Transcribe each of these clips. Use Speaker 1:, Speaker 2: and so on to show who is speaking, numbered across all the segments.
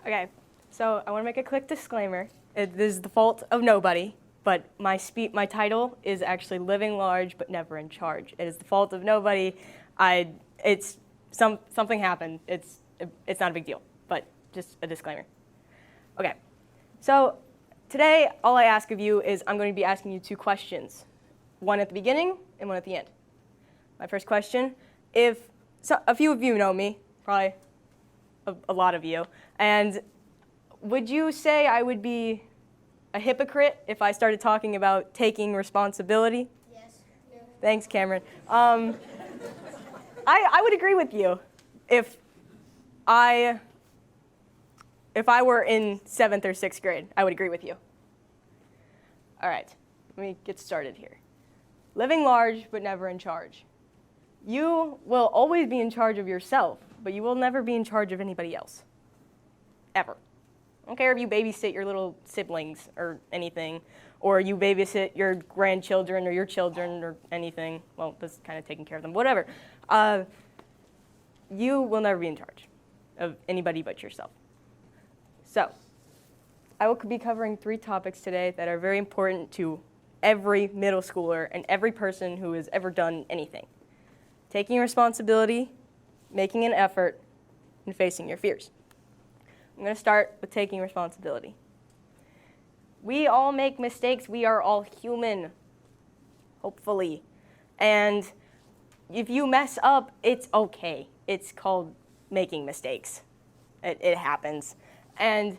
Speaker 1: Okay, so I want to make a quick disclaimer. It is the fault of nobody, but my title is actually Living Large but Never in Charge. It is the fault of nobody. Something happened. It's not a big deal, but just a disclaimer. Okay, so today all I ask of you is I'm going to be asking you two questions, one at the beginning and one at the end. My first question, a few of you know me, probably a lot of you, and would you say I would be a hypocrite if I started talking about taking responsibility?
Speaker 2: Yes. No.
Speaker 1: Thanks, Cameron. I would agree with you if I were in 7th or 6th grade. I would agree with you. All right, let me get started here. Living large but never in charge. You will always be in charge of yourself, but you will never be in charge of anybody else. Ever. I don't care if you babysit your little siblings or anything, or you babysit your grandchildren or your children or anything. Well, that's kind of taking care of them. Whatever. You will never be in charge of anybody but yourself. So, I will be covering 3 topics today that are very important to every middle schooler and every person who has ever done anything. Taking responsibility, making an effort, and facing your fears. I'm going to start with taking responsibility. We all make mistakes. We are all human, hopefully. And if you mess up, it's okay. It's called making mistakes. It happens. And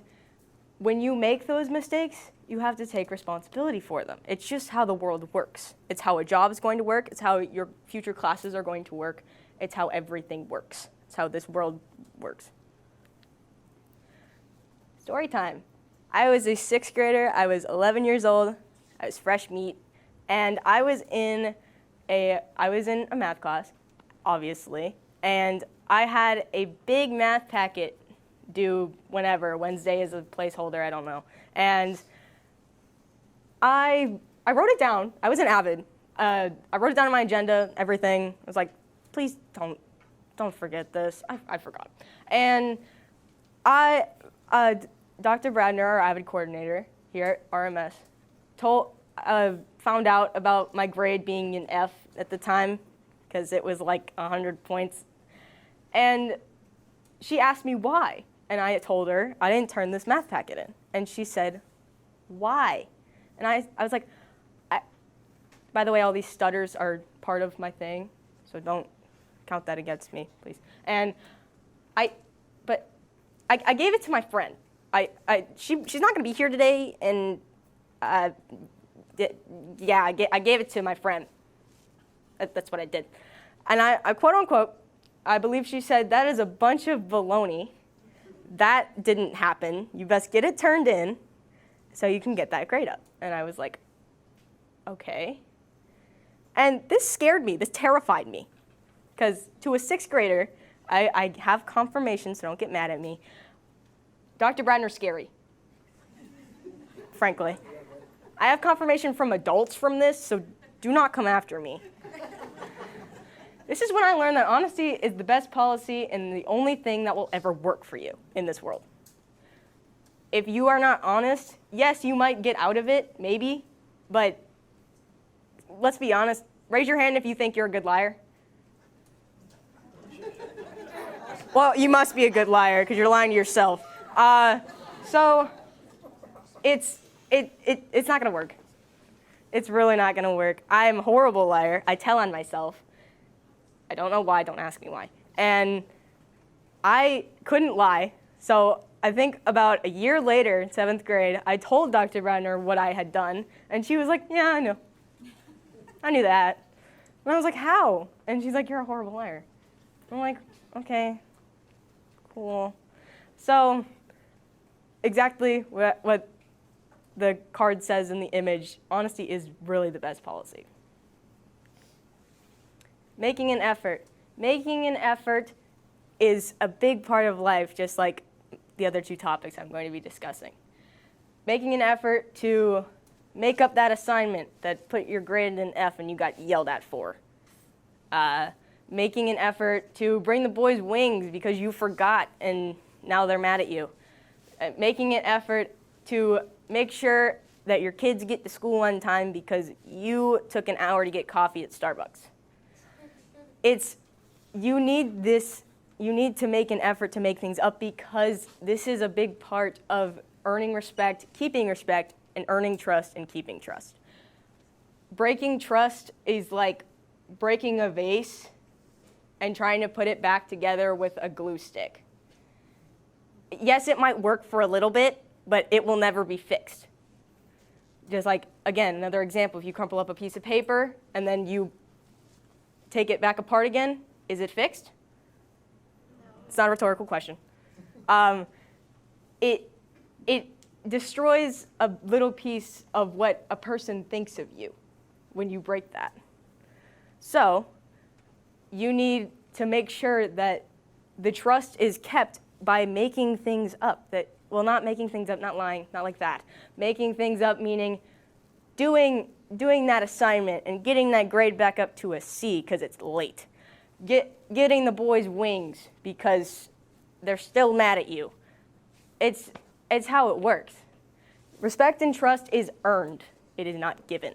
Speaker 1: when you make those mistakes, you have to take responsibility for them. It's just how the world works. It's how a job is going to work. It's how your future classes are going to work. It's how everything works. It's how this world works. Story time. I was a 6th grader. I was 11 years old. I was fresh meat. And I was in a math class, obviously. And I had a big math packet due whenever. Wednesday is a placeholder, I don't know. And I wrote it down. I was an avid. I wrote it down on my agenda, everything. I was like, please don't forget this. I forgot. And Dr. Bradner, our avid coordinator here at RMS, found out about my grade being an F at the time because it was like 100 points. And she asked me why. And I told her I didn't turn this math packet in. And she said, why? And I was like, by the way, all these stutters are part of my thing, so don't count that against me, please. And I gave it to my friend. She's not going to be here today, and I gave it to my friend. That's what I did. And I quote unquote, I believe she said, that is a bunch of baloney. That didn't happen. You best get it turned in so you can get that grade up. And I was like, okay. And this scared me. This terrified me. Because to a 6th grader, I have confirmation, so don't get mad at me. Dr. Bradner's scary, frankly. I have confirmation from adults from this, so do not come after me. This is when I learned that honesty is the best policy and the only thing that will ever work for you in this world. If you are not honest, yes, you might get out of it, maybe, but let's be honest. Raise your hand if you think you're a good liar. Well, you must be a good liar because you're lying to yourself. So it's not going to work. It's really not going to work. I'm a horrible liar. I tell on myself. I don't know why. Don't ask me why. And I couldn't lie. So I think about a year later, in 7th grade, I told Dr. Bradner what I had done. And she was like, yeah, I know. I knew that. And I was like, how? And she's like, you're a horrible liar. I'm like, okay, cool. So exactly what the card says in the image, honesty is really the best policy. Making an effort. Making an effort is a big part of life, just like the other 2 topics I'm going to be discussing. Making an effort to make up that assignment that put your grade in an F and you got yelled at for. Making an effort to bring the boys wings because you forgot and now they're mad at you. making an effort to make sure that your kids get to school on time because you took an hour to get coffee at Starbucks. You need to make an effort to make things up because this is a big part of earning respect, keeping respect, and earning trust and keeping trust. Breaking trust is like breaking a vase and trying to put it back together with a glue stick. Yes, it might work for a little bit, but it will never be fixed. Just like, again, another example, if you crumple up a piece of paper and then you take it back apart again, is it fixed? No. It's not a rhetorical question. It destroys a little piece of what a person thinks of you when you break that. So you need to make sure that the trust is kept by making things up. Not making things up, not lying, not like that. Making things up meaning doing that assignment and getting that grade back up to a C because it's late. Getting the boys wings because they're still mad at you. It's how it works. Respect and trust is earned. It is not given,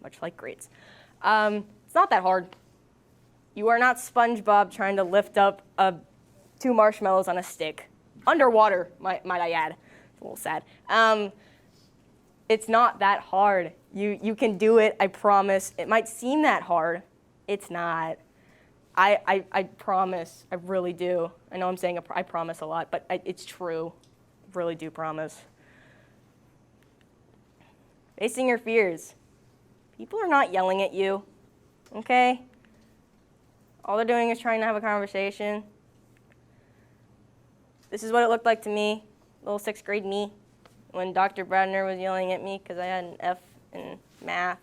Speaker 1: much like grades. It's not that hard. You are not SpongeBob trying to lift up 2 marshmallows on a stick. Underwater, might I add. It's a little sad. It's not that hard. You can do it, I promise. It might seem that hard. It's not. I promise. I really do. I know I'm saying I promise a lot, but it's true. I really do promise. Facing your fears. People are not yelling at you, okay? All they're doing is trying to have a conversation. This is what it looked like to me, little 6th grade me, when Dr. Bradner was yelling at me because I had an F in math.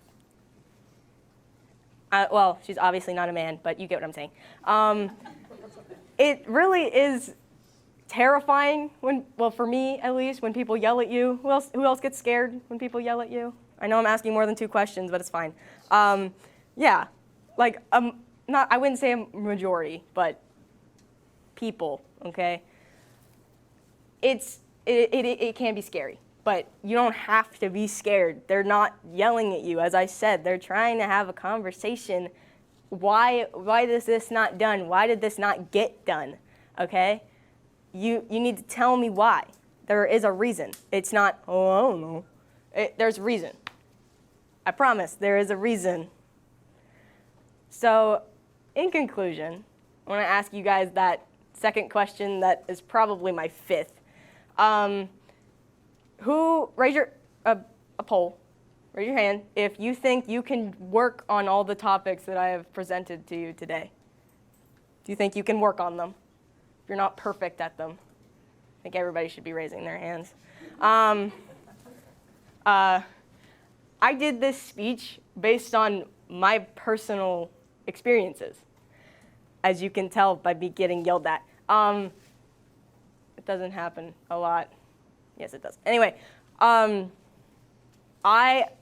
Speaker 1: Well, she's obviously not a man, but you get what I'm saying. It really is terrifying for me at least, when people yell at you. Who else gets scared when people yell at you? I know I'm asking more than 2 questions, but it's fine. Yeah, like I wouldn't say a majority, but people, okay? It can be scary, but you don't have to be scared. They're not yelling at you. As I said, they're trying to have a conversation. Why is this not done? Why did this not get done? Okay? You need to tell me why. There is a reason. It's not, I don't know. There's a reason. I promise, there is a reason. So, in conclusion, I want to ask you guys that second question that is probably my 5th. Raise a poll, raise your hand if you think you can work on all the topics that I have presented to you today. Do you think you can work on them? If you're not perfect at them. I think everybody should be raising their hands. I did this speech based on my personal experiences, as you can tell by me getting yelled at. It doesn't happen a lot. Yes, it does. Anyway, I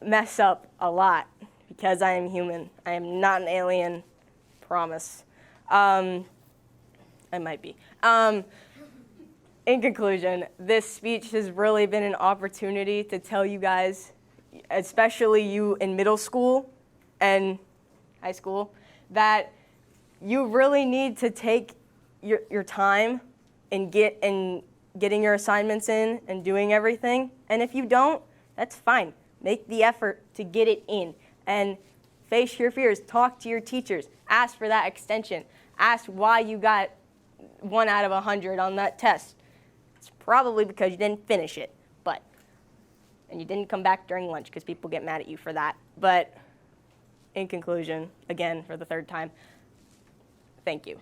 Speaker 1: mess up a lot because I am human. I am not an alien, promise. I might be. In conclusion, this speech has really been an opportunity to tell you guys, especially you in middle school and high school, that you really need to take your time and getting your assignments in and doing everything. And if you don't, that's fine. Make the effort to get it in and face your fears. Talk to your teachers. Ask for that extension. Ask why you got 1 out of 100 on that test. It's probably because you didn't finish it, and you didn't come back during lunch because people get mad at you for that. But in conclusion, again, for the 3rd time, thank you.